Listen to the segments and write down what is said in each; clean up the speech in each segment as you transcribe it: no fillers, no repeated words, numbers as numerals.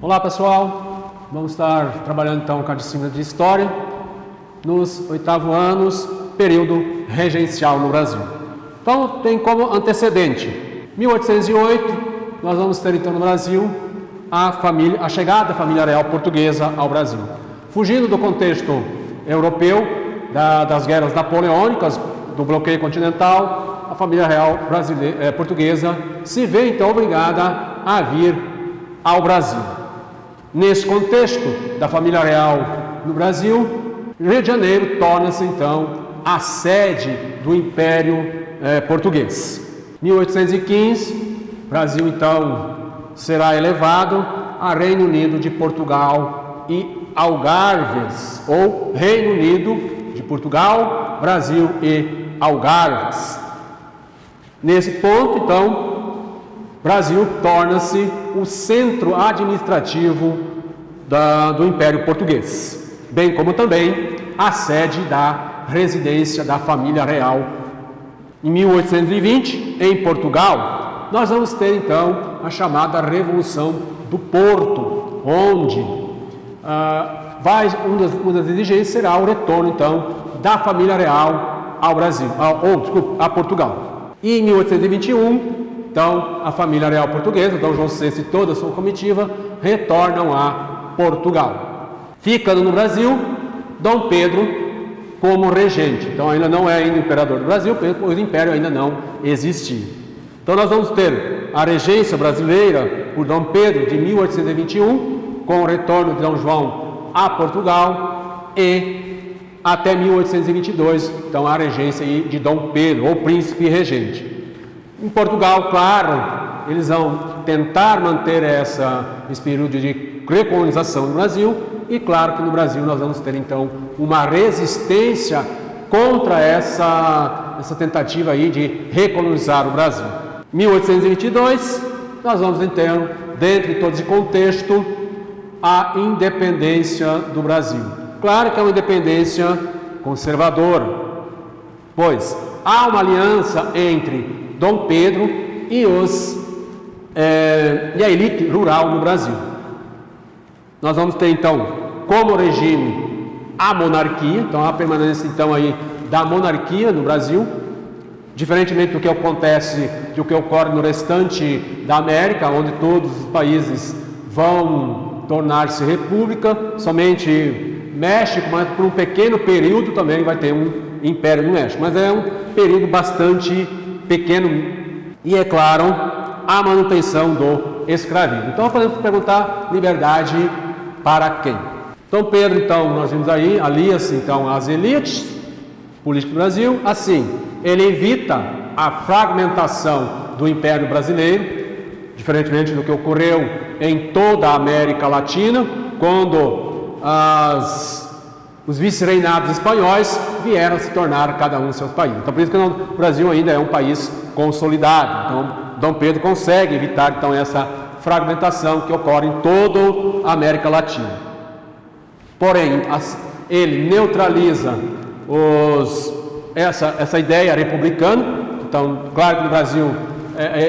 Olá pessoal, vamos estar trabalhando então com a disciplina de História nos 8º anos, período regencial no Brasil. Então tem como antecedente, 1808, nós vamos ter então no Brasil a chegada da família real portuguesa ao Brasil. Fugindo do contexto europeu, das guerras napoleônicas, do bloqueio continental, a família real portuguesa se vê então obrigada a vir ao Brasil. Nesse contexto da família real no Brasil, Rio de Janeiro torna-se então a sede do Império Português. 1815, Brasil então será elevado a Reino Unido de Portugal e Algarves, ou Reino Unido de Portugal, Brasil e Algarves. Nesse ponto, então, Brasil torna-se o centro administrativo do Império Português, bem como também a sede da residência da família real. Em 1820, em Portugal, nós vamos ter então a chamada Revolução do Porto, onde uma das exigências será o retorno então da família real ao Brasil, a Portugal. E em 1821, então, a família real portuguesa, Dom João VI e toda a sua comitiva, retornam a Portugal. Ficando no Brasil, Dom Pedro como regente. Então, ainda não é ainda imperador do Brasil, pois o império ainda não existia. Então, nós vamos ter a regência brasileira por Dom Pedro de 1821, com o retorno de Dom João a Portugal, e até 1822, então, a regência de Dom Pedro, ou príncipe regente. Em Portugal, claro, eles vão tentar manter esse período de recolonização no Brasil, e claro que no Brasil nós vamos ter então uma resistência contra essa tentativa aí de recolonizar o Brasil. 1822, nós vamos então, dentro de todo esse contexto, a independência do Brasil. Claro que é uma independência conservadora, pois há uma aliança entre Dom Pedro e a elite rural no Brasil. Nós vamos ter então como regime a monarquia, então a permanência então aí da monarquia no Brasil, diferentemente do que acontece, do que ocorre no restante da América, onde todos os países vão tornar-se república, somente México, mas por um pequeno período também vai ter um império no México, mas é um período bastante pequeno, e é claro, a manutenção do escravismo. Então podemos perguntar: liberdade para quem? Dom Pedro, então, nós vimos aí, alia-se então às elites políticas do Brasil. Assim, ele evita a fragmentação do Império Brasileiro, diferentemente do que ocorreu em toda a América Latina, quando os vice-reinados espanhóis vieram se tornar cada um seus países. Então, por isso que o Brasil ainda é um país consolidado. Então, Dom Pedro consegue evitar então essa fragmentação que ocorre em toda a América Latina. Porém, ele neutraliza essa ideia republicana. Então, claro que no Brasil,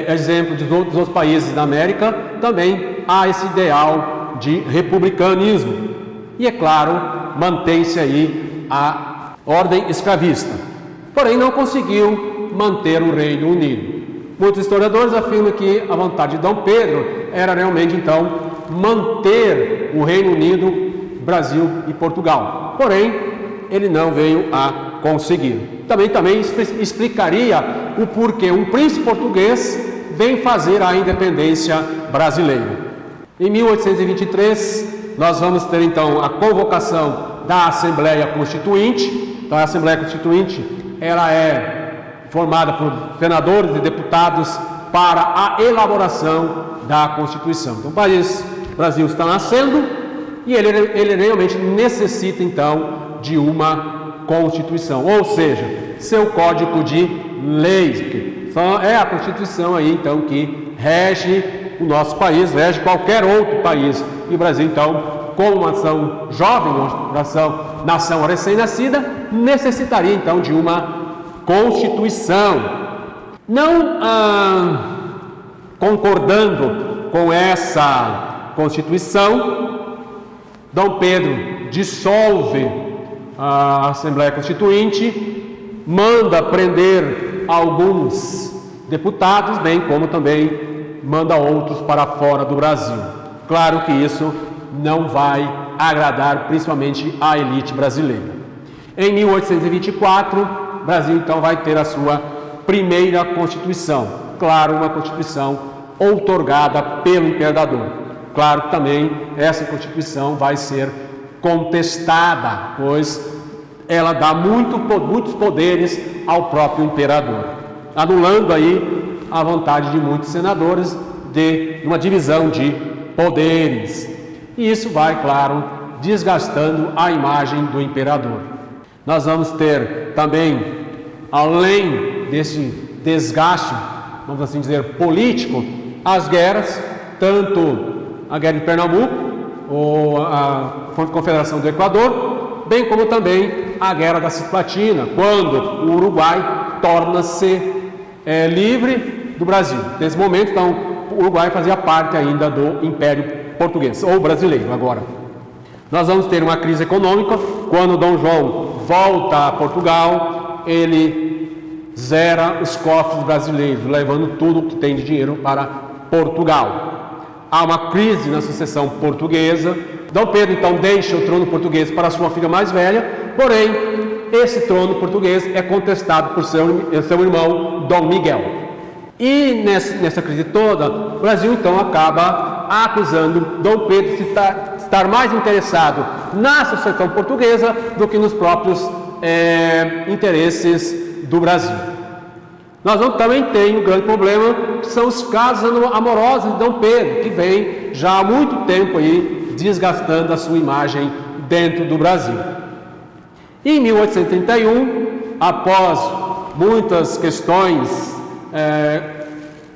exemplo de todos os países da América, também há esse ideal de republicanismo. E é claro, mantém-se aí a ordem escravista. Porém, não conseguiu manter o Reino Unido. Muitos historiadores afirmam que a vontade de Dom Pedro era realmente, então, manter o Reino Unido, Brasil e Portugal. Porém, ele não veio a conseguir. Também explicaria o porquê um príncipe português vem fazer a independência brasileira. Em 1823, nós vamos ter então a convocação da Assembleia Constituinte. Então a Assembleia Constituinte, ela é formada por senadores e deputados para a elaboração da Constituição. Então o Brasil está nascendo e ele realmente necessita então de uma Constituição, ou seja, seu código de leis, que é a Constituição aí então que rege o nosso país, rege qualquer outro país. E o Brasil então, como uma nação jovem, uma nação recém-nascida, necessitaria então de uma Constituição. Não concordando com essa Constituição. Dom Pedro dissolve a Assembleia Constituinte, manda prender alguns deputados, bem como também manda outros para fora do Brasil. Claro que isso não vai agradar principalmente a elite brasileira. Em 1824, o Brasil então vai ter a sua primeira Constituição. Claro, uma Constituição outorgada pelo imperador. Claro que também essa Constituição vai ser contestada, pois ela dá muitos poderes ao próprio imperador, anulando aí a vontade de muitos senadores de uma divisão de poderes. E isso vai, claro, desgastando a imagem do imperador. Nós vamos ter também, além desse desgaste, vamos assim dizer, político, as guerras, tanto a Guerra de Pernambuco, ou a Confederação do Equador, bem como também a Guerra da Cisplatina, quando o Uruguai torna-se livre do Brasil. Nesse momento, então, o Uruguai fazia parte ainda do Império Português, ou brasileiro agora. Nós vamos ter uma crise econômica, quando Dom João volta a Portugal, ele zera os cofres brasileiros, levando tudo que tem de dinheiro para Portugal. Há uma crise na sucessão portuguesa. Dom Pedro então deixa o trono português para sua filha mais velha, porém esse trono português é contestado por seu irmão Dom Miguel. E nessa crise toda, o Brasil então acaba acusando Dom Pedro de estar mais interessado na sucessão portuguesa do que nos próprios interesses do Brasil. Nós também tem um grande problema, que são os casos amorosos de Dom Pedro, que vem já há muito tempo aí desgastando a sua imagem dentro do Brasil. Em 1831, após muitas questões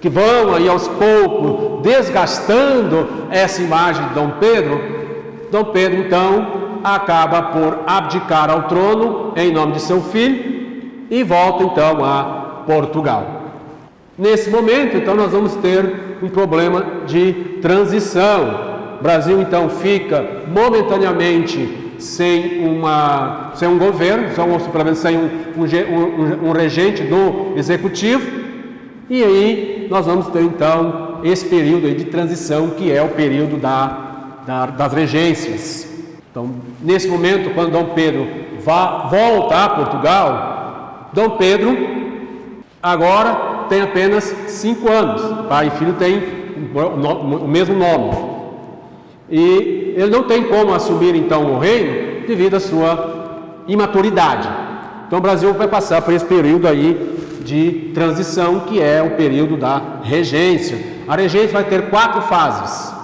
que vão aí aos poucos desgastando essa imagem de Dom Pedro então acaba por abdicar ao trono em nome de seu filho e volta então a Portugal. Nesse momento, então, nós vamos ter um problema de transição. O Brasil, então, fica momentaneamente sem um governo, ou pelo menos sem um regente do executivo, e aí nós vamos ter, então, esse período aí de transição, que é o período das regências. Então, nesse momento, quando Dom Pedro volta a Portugal, Dom Pedro agora tem apenas 5 anos, pai e filho têm o mesmo nome, e ele não tem como assumir então o reino devido à sua imaturidade. Então o Brasil vai passar por esse período aí de transição, que é o período da regência. A regência vai ter 4 fases.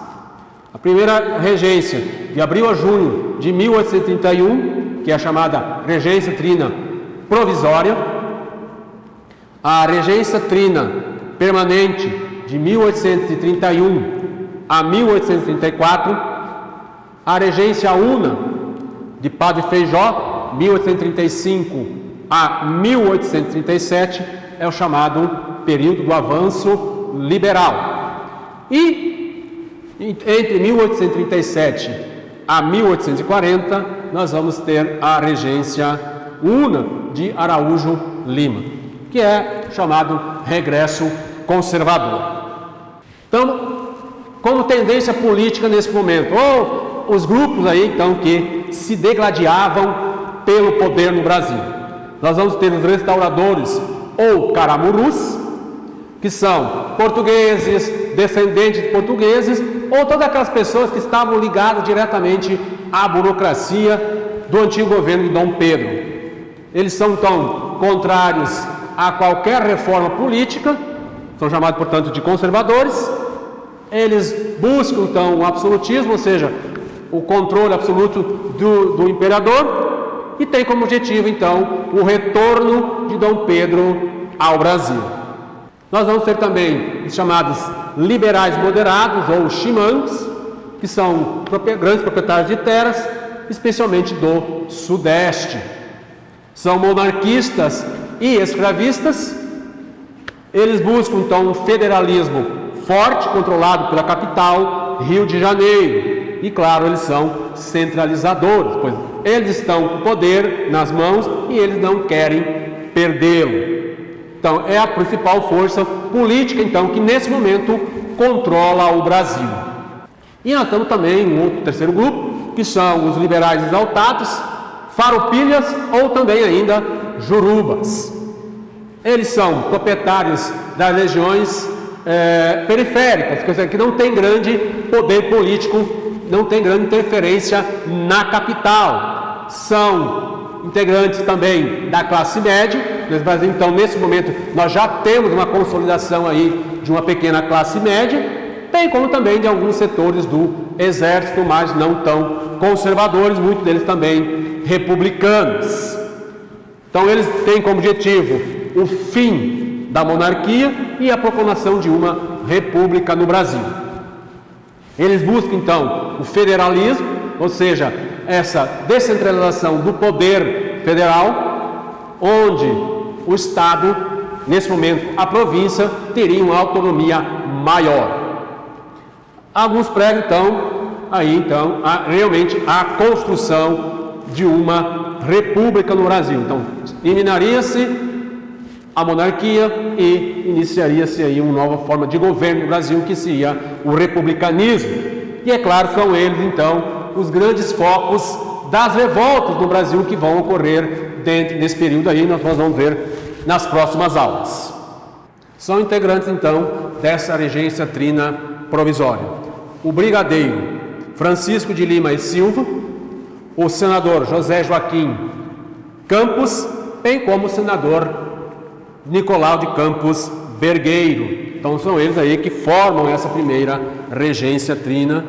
A primeira regência, de abril a junho de 1831, que é a chamada regência trina provisória. A regência trina permanente de 1831 a 1834, a regência una de Padre Feijó, 1835 a 1837, é o chamado período do avanço liberal. E entre 1837 a 1840, nós vamos ter a regência una de Araújo Lima, que é chamado regresso conservador. Então, como tendência política nesse momento, ou os grupos aí então que se degladiavam pelo poder no Brasil, nós vamos ter os restauradores ou caramurus, que são portugueses, descendentes de portugueses, ou todas aquelas pessoas que estavam ligadas diretamente à burocracia do antigo governo de Dom Pedro. Eles são então contrários a qualquer reforma política, são chamados, portanto, de conservadores. Eles buscam, então, o absolutismo, ou seja, o controle absoluto do imperador, e tem como objetivo, então, o retorno de Dom Pedro ao Brasil. Nós vamos ter também os chamados liberais moderados, ou chimangues, que são grandes proprietários de terras, especialmente do Sudeste. São monarquistas e escravistas. Eles buscam então um federalismo forte, controlado pela capital, Rio de Janeiro. E claro, eles são centralizadores, pois eles estão com o poder nas mãos e eles não querem perdê-lo. Então, é a principal força política, então, que nesse momento controla o Brasil. E nós temos também um outro terceiro grupo, que são os liberais exaltados, farroupilhas ou também ainda jurubas. Eles são proprietários das regiões periféricas, quer dizer, que não tem grande poder político, não tem grande interferência na capital. São integrantes também da classe média. No Brasil, então, nesse momento, nós já temos uma consolidação aí de uma pequena classe média, bem como também de alguns setores do exército, mas não tão conservadores, muitos deles também republicanos. Então, eles têm como objetivo o fim da monarquia e a proclamação de uma república no Brasil. Eles buscam, então, o federalismo, ou seja, essa descentralização do poder federal, onde o Estado, nesse momento, a província, teria uma autonomia maior. Alguns pregam, realmente a construção de uma república no Brasil. Então, eliminaria-se a monarquia e iniciaria-se aí uma nova forma de governo no Brasil, que seria o republicanismo. E é claro, são eles, então, os grandes focos das revoltas no Brasil que vão ocorrer dentro desse período aí, nós vamos ver nas próximas aulas. São integrantes, então, dessa regência trina provisória: o brigadeiro Francisco de Lima e Silva, o senador José Joaquim Campos, bem como o senador Nicolau de Campos Vergueiro. Então são eles aí que formam essa primeira regência trina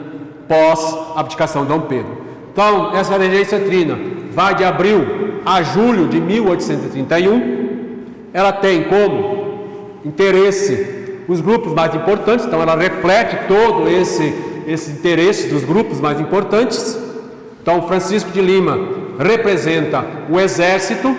pós-abdicação de Dom Pedro. Então, essa regência trina vai de abril a julho de 1831. Ela tem como interesse os grupos mais importantes, então ela reflete todo esse interesse dos grupos mais importantes. Então, Francisco de Lima representa o exército,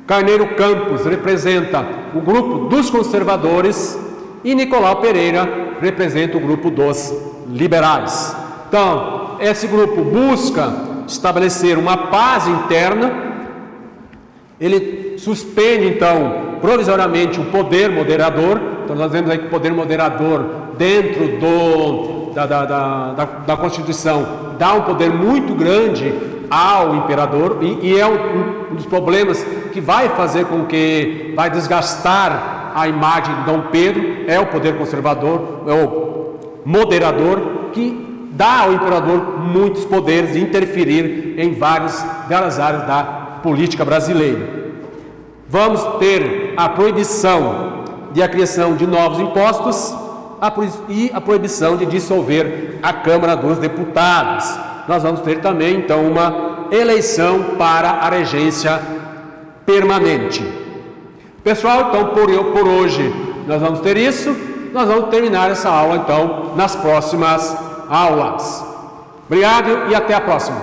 Carneiro Campos representa o grupo dos conservadores e Nicolau Pereira representa o grupo dos liberais. Então, esse grupo busca estabelecer uma paz interna. Ele suspende, então, provisoriamente o poder moderador. Então, nós vemos aí que o poder moderador dentro da Constituição dá um poder muito grande ao imperador e é um dos problemas que vai fazer com que vai desgastar a imagem de Dom Pedro, é o poder conservador, é o moderador, que dá ao imperador muitos poderes de interferir em várias áreas da política brasileira. Vamos ter a proibição de a criação de novos impostos e a proibição de dissolver a Câmara dos Deputados. Nós vamos ter também, então, uma eleição para a regência permanente. Pessoal, então, por hoje nós vamos ter isso. Nós vamos terminar essa aula, então, nas próximas aulas. Obrigado e até a próxima.